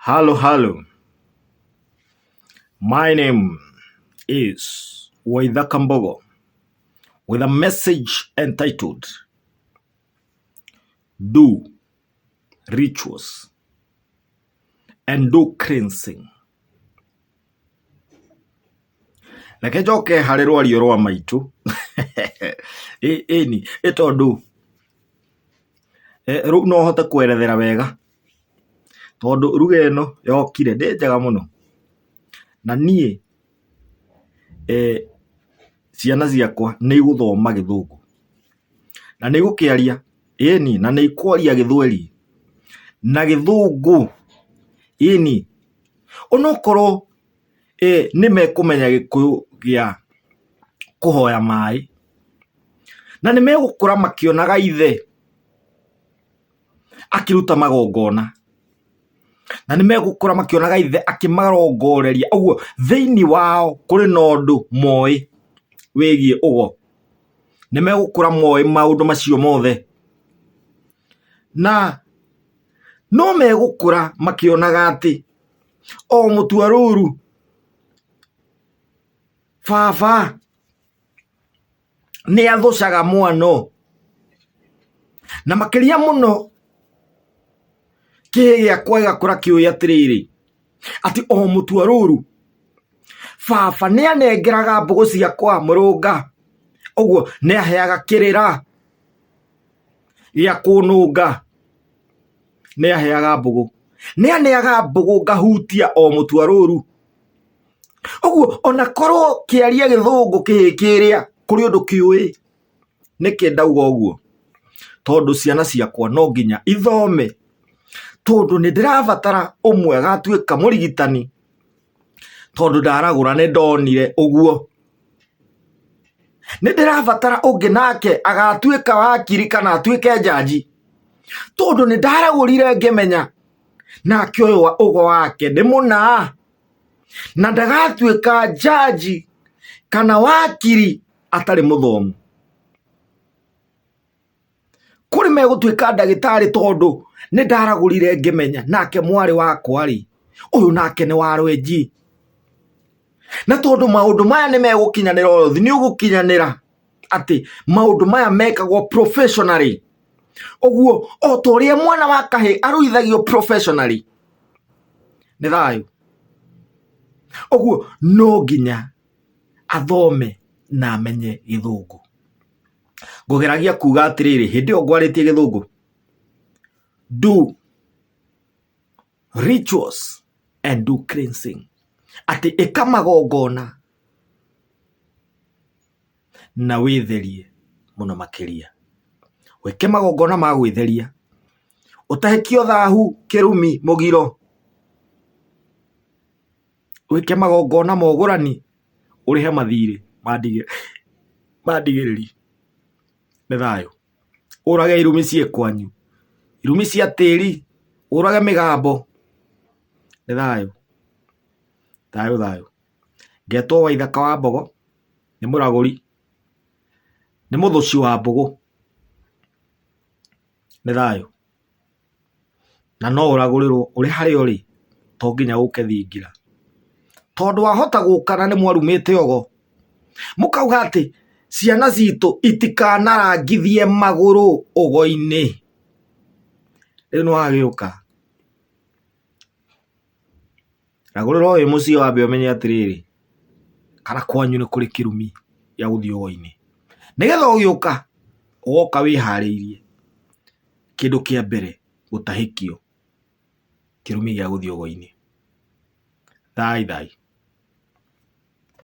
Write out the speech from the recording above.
Hello, hello. My name is Kambogo with a message entitled Do Rituals and Do Cleansing. Reke njoke harĩ rwario rwa maitũ ĩni ĩtondũ rĩu no hote kwerethera wega tondũ ruga ĩno yokire ndĩ njega mũno na niĩ ciana ciakwa nĩ igũthoma gĩthũngũ na nĩ igũkĩaria ĩni na nĩ ikwaria gĩthweri na gĩthũngũ ĩni onokorwo nĩ mekũmenya gĩkũyũ gĩa kũhoya maĩ na nĩ megũkũra makĩonaga ithe akĩruta magongona na nĩ megũkũra makĩonaga ithe akĩmarongoreria ũguo thĩinĩ wao kũrĩ na ũndũ moĩ wĩgiĩ ũgo nĩ megũkũra moĩ maũndũ macio mothe na no megũkũra makĩonaga atĩ o mũtua rũru baba nĩ athũcaga mwano na makĩria mũno kĩhĩ gĩakwa gĩgakũra kĩũĩ atĩrĩrĩ atĩ o mũtua rũru baba nĩ anengeraga mbũgũ ciakwa mũrũnga ũguo nĩ aheaga kĩrĩra gĩa kũnũnga nĩ aheaga mbũgũ nĩ aneaga mbũgũ ngahutia o mũtua rũru ũguo ona korwo kĩaria gĩthũngũ kĩhĩ kĩrĩa kũrĩ ũndũ kĩũĩ nĩkĩ ndauga ũguo tondũ ciana ciakwa no nginya ithome tondũ nĩ ndĩrabatara ũmwe agatuĩka mũrigitani tondũ ndaragũra nĩ ndonire ũguo nĩ ndĩrabatara ũngĩ nake agatuĩka wakiri kana atuĩke njanji tondũ nĩ ndaragũrire ngĩmenya nake ũyũ ũgo wake nĩ mũna na ndagatuĩka njanji kana wakiri atarĩ mũthomu kũrĩ megũtuĩka ndagĩtarĩ tondũ nĩ ndaragũrire ngĩmenya nake mwarĩ wakwa rĩ ũyũ nake nĩ wa rwenji na tondũ maũndũ maya nĩ megũkinyanĩra othi nĩ ũgũkinyanĩra atĩ maũndũ maya mekagwo professionally ũguo o ta ũrĩa mwana wa kahĩ arũithagio professionally nĩ thayũ ũguo no nginya athome na amenye gĩthũngũ ngũgeragia kuga atĩrĩrĩ hĩndĩ ĩyo ngwarĩtie gĩthũngũ do rituals and do cleansing atĩ ĩka magongona na wĩtherie mũno makĩria wĩke magongona ma gwĩtheria ũtahĩkio thahu kĩrumi mũgiro wĩke magongona ma ũgũrani ũrĩhe mathirĩ mandigĩrĩri nĩ thayũ ũrage irumi ciĩkwanyu irumi cia tĩri ũrage mĩgambo nĩ thayũ thayũ ngetwo Waithaka wa Mbogo nĩ mũragũri nĩ mũthũci wa mbũgũ nĩ thayũ na no ũragũrĩrwo ũrĩ harĩa ũrĩ to nginya ũke thingira tondũ wahota gũkana nĩ mwarumĩte ogo mũkauga atĩ ciana citũ itikanarangithie magũrũ ũgo-inĩ rĩu nĩ wagĩũka ragũrĩrwo wĩ mũciĩ wambe ũmenye atĩrĩrĩ kana kwanyu nĩ kũrĩ kĩrumi gĩa gũthiĩ ũgo-inĩ nĩgetha ũgĩũka ũgoka wĩharĩirie kĩndũ kĩa mbere gũtahĩkio kĩrumi gĩa gũthiĩ ũgo-inĩ thai